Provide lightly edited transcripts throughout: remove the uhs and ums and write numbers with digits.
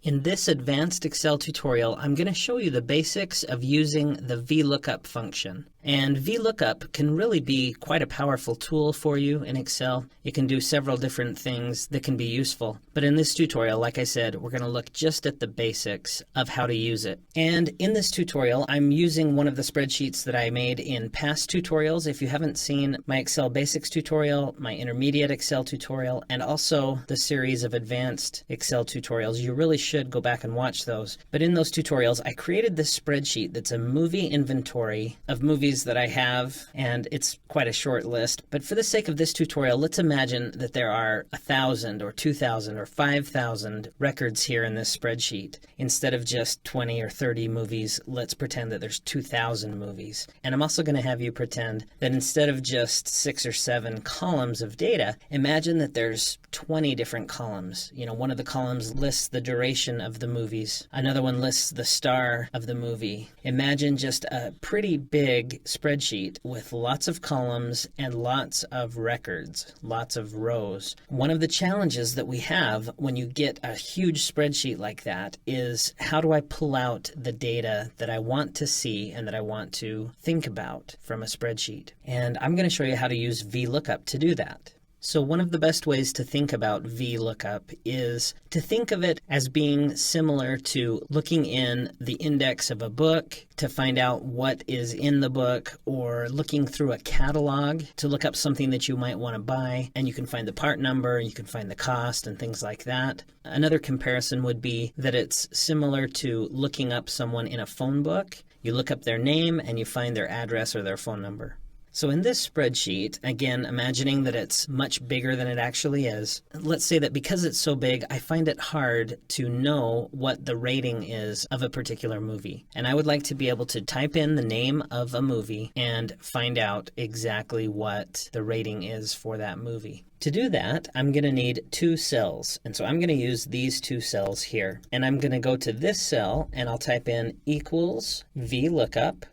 In this advanced Excel tutorial, I'm going to show you the basics of using the VLOOKUP function. And VLOOKUP can really be quite a powerful tool for you in Excel. It can do several different things that can be useful. But in this tutorial, like I said, we're going to look just at the basics of how to use it. And in this tutorial, I'm using one of the spreadsheets that I made in past tutorials. If you haven't seen my Excel Basics tutorial, my Intermediate Excel tutorial, and also the series of Advanced Excel tutorials, you really should go back and watch those. But in those tutorials, I created this spreadsheet that's a movie inventory of movies that I have, and it's quite a short list. But for the sake of this tutorial, let's imagine that there are 1,000 or 2,000 or 5,000 records here in this spreadsheet. Instead of just 20 or 30 movies, let's pretend that there's 2,000 movies. And I'm also going to have you pretend that instead of just 6 or 7 columns of data, imagine that there's 20 different columns. You know, one of the columns lists the duration of the movies. Another one lists the star of the movie. Imagine just a pretty big spreadsheet with lots of columns and lots of records, lots of rows. One of the challenges that we have when you get a huge spreadsheet like that is, how do I pull out the data that I want to see and that I want to think about from a spreadsheet? And I'm going to show you how to use VLOOKUP to do that. So one of the best ways to think about VLOOKUP is to think of it as being similar to looking in the index of a book to find out what is in the book, or looking through a catalog to look up something that you might want to buy, and you can find the part number, you can find the cost and things like that. Another comparison would be that it's similar to looking up someone in a phone book. You look up their name and you find their address or their phone number. So in this spreadsheet, again, imagining that it's much bigger than it actually is, let's say that because it's so big, I find it hard to know what the rating is of a particular movie. And I would like to be able to type in the name of a movie and find out exactly what the rating is for that movie. To do that, I'm going to need 2 cells. And so I'm going to use these 2 cells here. And I'm going to go to this cell and I'll type in equals VLOOKUP.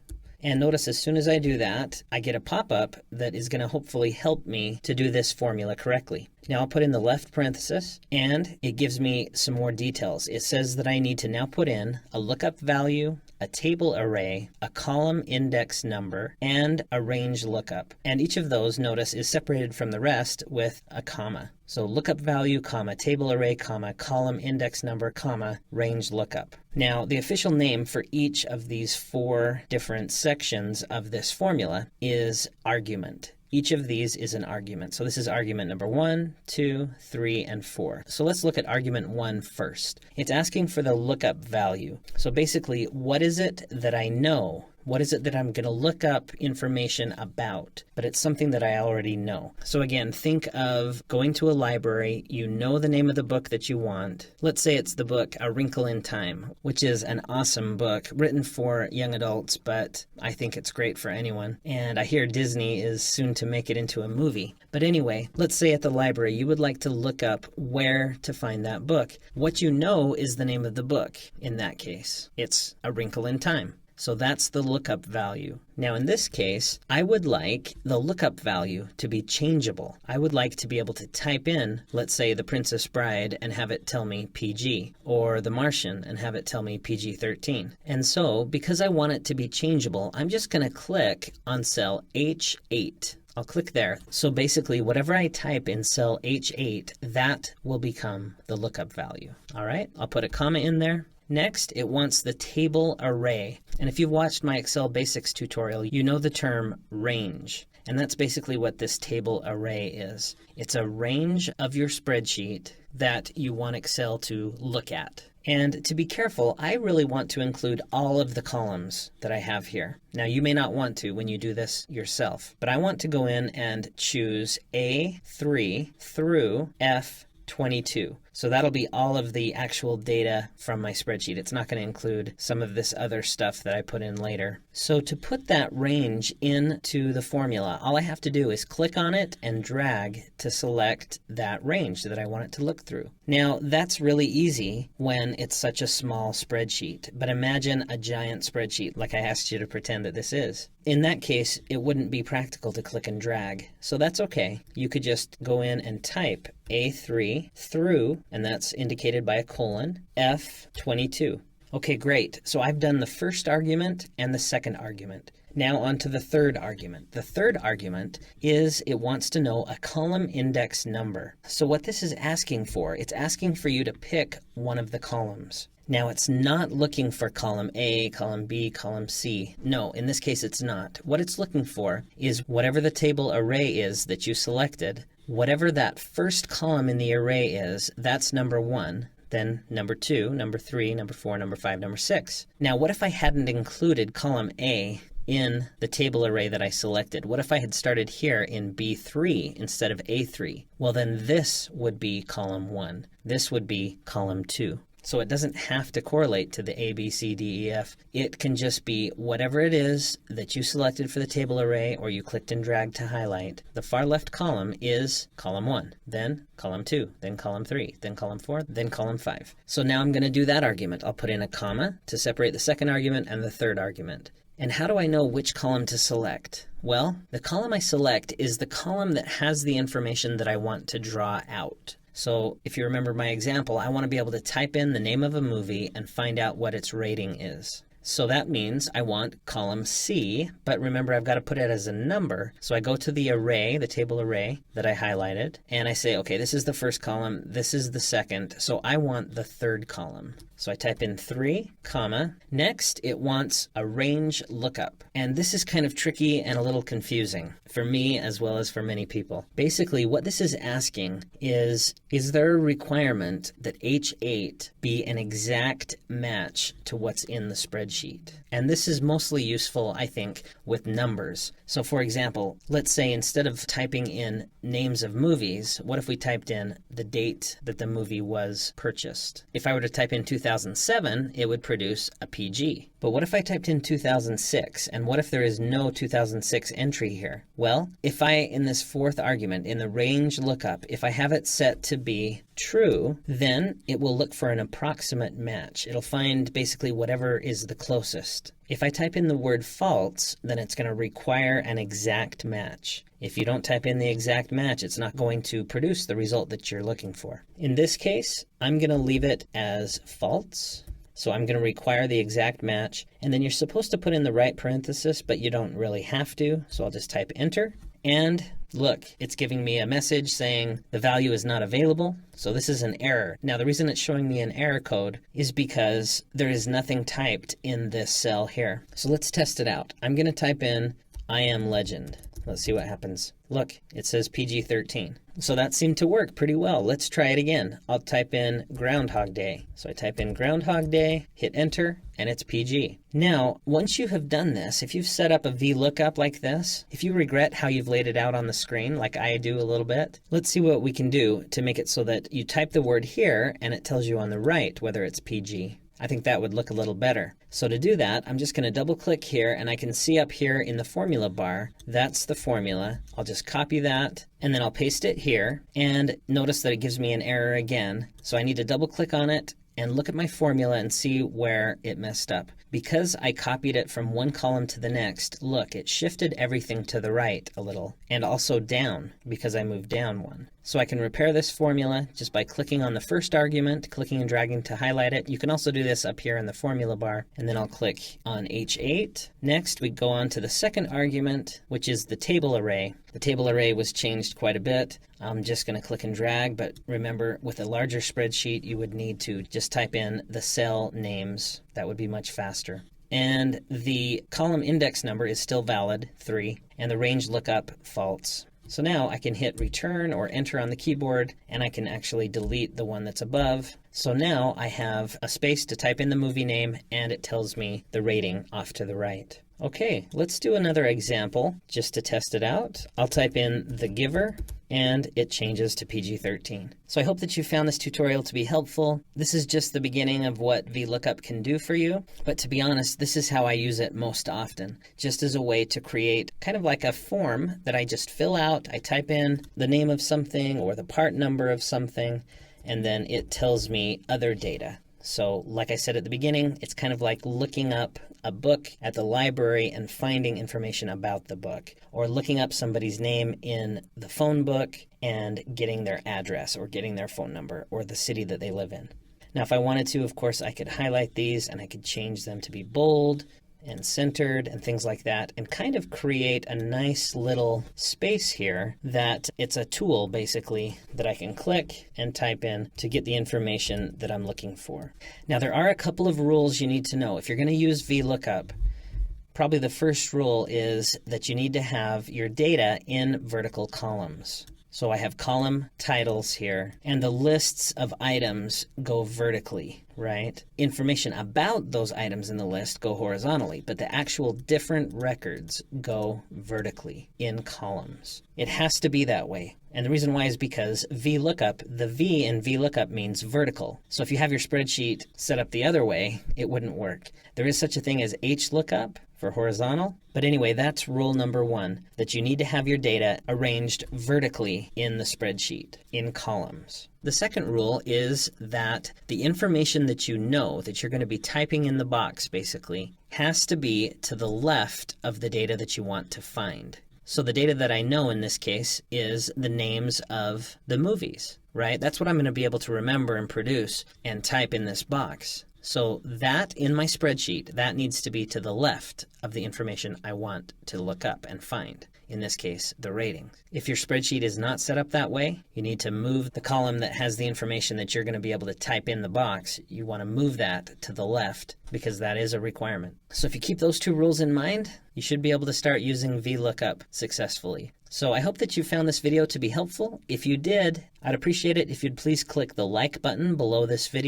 And notice as soon as I do that, I get a pop-up that is going to hopefully help me to do this formula correctly. Now I'll put in the left parenthesis, and it gives me some more details. It says that I need to now put in a lookup value, a table array, a column index number, and a range lookup. And each of those, notice, is separated from the rest with a comma. So lookup value, comma, table array, comma, column index number, comma, range lookup. Now the official name for each of these 4 different sections of this formula is argument. Each of these is an argument. So this is argument number 1, 2, 3, and 4. So let's look at argument 1 first. It's asking for the lookup value. So basically, what is it that I know? What is it that I'm going to look up information about? But it's something that I already know. So again, think of going to a library. You know the name of the book that you want. Let's say it's the book A Wrinkle in Time, which is an awesome book written for young adults, but I think it's great for anyone. And I hear Disney is soon to make it into a movie. But anyway, let's say at the library you would like to look up where to find that book. What you know is the name of the book in that case. It's A Wrinkle in Time. So that's the lookup value. Now in this case, I would like the lookup value to be changeable. I would like to be able to type in, let's say, The Princess Bride and have it tell me PG, or The Martian and have it tell me PG-13. And so, because I want it to be changeable, I'm just going to click on cell H8. I'll click there. So basically, whatever I type in cell H8, that will become the lookup value. All right, I'll put a comma in there. Next, it wants the table array. And if you've watched my Excel Basics tutorial, you know the term range. And that's basically what this table array is. It's a range of your spreadsheet that you want Excel to look at. And to be careful, I really want to include all of the columns that I have here. Now, you may not want to when you do this yourself, but I want to go in and choose A3 through F22. So that'll be all of the actual data from my spreadsheet. It's not going to include some of this other stuff that I put in later. So to put that range into the formula, all I have to do is click on it and drag to select that range that I want it to look through. Now, that's really easy when it's such a small spreadsheet, but imagine a giant spreadsheet like I asked you to pretend that this is. In that case, it wouldn't be practical to click and drag, so that's okay. You could just go in and type A3 through and that's indicated by a colon, F22. Okay, great. So I've done the first argument and the second argument. Now on to the third argument. The third argument is it wants to know a column index number. So what this is asking for, it's asking for you to pick one of the columns. Now it's not looking for column A, column B, column C. No, in this case it's not. What it's looking for is whatever the table array is that you selected, whatever that first column in the array is, that's number 1. Then number 2, number 3, number 4, number 5, number 6. Now what if I hadn't included column A in the table array that I selected? What if I had started here in B3 instead of A3? Well, then this would be column 1. This would be column 2. So it doesn't have to correlate to the A, B, C, D, E, F. It can just be whatever it is that you selected for the table array or you clicked and dragged to highlight. The far left column is column 1, then column 2, then column 3, then column 4, then column 5. So now I'm going to do that argument. I'll put in a comma to separate the second argument and the third argument. And how do I know which column to select? Well, the column I select is the column that has the information that I want to draw out. So if you remember my example, I want to be able to type in the name of a movie and find out what its rating is. So that means I want column C, but remember I've got to put it as a number. So I go to the array, the table array that I highlighted, and I say, okay, this is the first column, this is the second, so I want the third column. So I type in 3, comma. Next, it wants a range lookup. And this is kind of tricky and a little confusing for me as well as for many people. Basically, what this is asking is there a requirement that H8 be an exact match to what's in the spreadsheet? And this is mostly useful, I think, with numbers. So for example, let's say instead of typing in names of movies, what if we typed in the date that the movie was purchased? If I were to type in 2007, it would produce a PG. But what if I typed in 2006? And what if there is no 2006 entry here? Well, if I, in this fourth argument, in the range lookup, if I have it set to be true, then it will look for an approximate match. It'll find basically whatever is the closest. If I type in the word false, then it's going to require an exact match. If you don't type in the exact match, it's not going to produce the result that you're looking for. In this case, I'm going to leave it as false. So I'm going to require the exact match, and then you're supposed to put in the right parenthesis, but you don't really have to. So I'll just type enter, and look, it's giving me a message saying the value is not available. So this is an error. Now the reason it's showing me an error code is because there is nothing typed in this cell here. So let's test it out. I'm going to type in I am legend. Let's see what happens. Look, it says PG-13. So that seemed to work pretty well. Let's try it again. I'll type in Groundhog Day. So I type in Groundhog Day, hit enter, and it's PG. Now, once you have done this, if you've set up a VLOOKUP like this, if you regret how you've laid it out on the screen, like I do a little bit, let's see what we can do to make it so that you type the word here and it tells you on the right whether it's PG. I think that would look a little better. So to do that, I'm just going to double click here and I can see up here in the formula bar, that's the formula. I'll just copy that and then I'll paste it here, and notice that it gives me an error again. So I need to double click on it and look at my formula and see where it messed up. Because I copied it from one column to the next, look, it shifted everything to the right a little, and also down because I moved down one. So I can repair this formula just by clicking on the first argument, clicking and dragging to highlight it. You can also do this up here in the formula bar, and then I'll click on H8. Next, we go on to the second argument, which is the table array. The table array was changed quite a bit. I'm just going to click and drag, but remember, with a larger spreadsheet, you would need to just type in the cell names. That would be much faster. And the column index number is still valid, 3, and the range lookup false. So now I can hit return or enter on the keyboard, and I can actually delete the one that's above. So now I have a space to type in the movie name, and it tells me the rating off to the right. Okay, let's do another example just to test it out. I'll type in The Giver, and it changes to PG-13. So I hope that you found this tutorial to be helpful. This is just the beginning of what VLOOKUP can do for you, but to be honest, this is how I use it most often, just as a way to create kind of like a form that I just fill out. I type in the name of something or the part number of something, and then it tells me other data. So like I said at the beginning, it's kind of like looking up a book at the library and finding information about the book, or looking up somebody's name in the phone book and getting their address or getting their phone number or the city that they live in. Now, if I wanted to, of course, I could highlight these and I could change them to be bold and centered and things like that, and kind of create a nice little space here that it's a tool basically that I can click and type in to get the information that I'm looking for. Now, there are a couple of rules you need to know. If you're going to use VLOOKUP, probably the first rule is that you need to have your data in vertical columns. So I have column titles here, and the lists of items go vertically, right? Information about those items in the list go horizontally, but the actual different records go vertically in columns. It has to be that way. And the reason why is because VLOOKUP, the V in VLOOKUP means vertical. So if you have your spreadsheet set up the other way, it wouldn't work. There is such a thing as HLOOKUP for horizontal. But anyway, that's rule number one, that you need to have your data arranged vertically in the spreadsheet, in columns. The second rule is that the information that you know that you're going to be typing in the box basically has to be to the left of the data that you want to find. So the data that I know in this case is the names of the movies, right? That's what I'm going to be able to remember and produce and type in this box. So that in my spreadsheet, that needs to be to the left of the information I want to look up and find. In this case, the ratings. If your spreadsheet is not set up that way, you need to move the column that has the information that you're going to be able to type in the box. You want to move that to the left because that is a requirement. So if you keep those two rules in mind, you should be able to start using VLOOKUP successfully. So I hope that you found this video to be helpful. If you did, I'd appreciate it if you'd please click the like button below this video.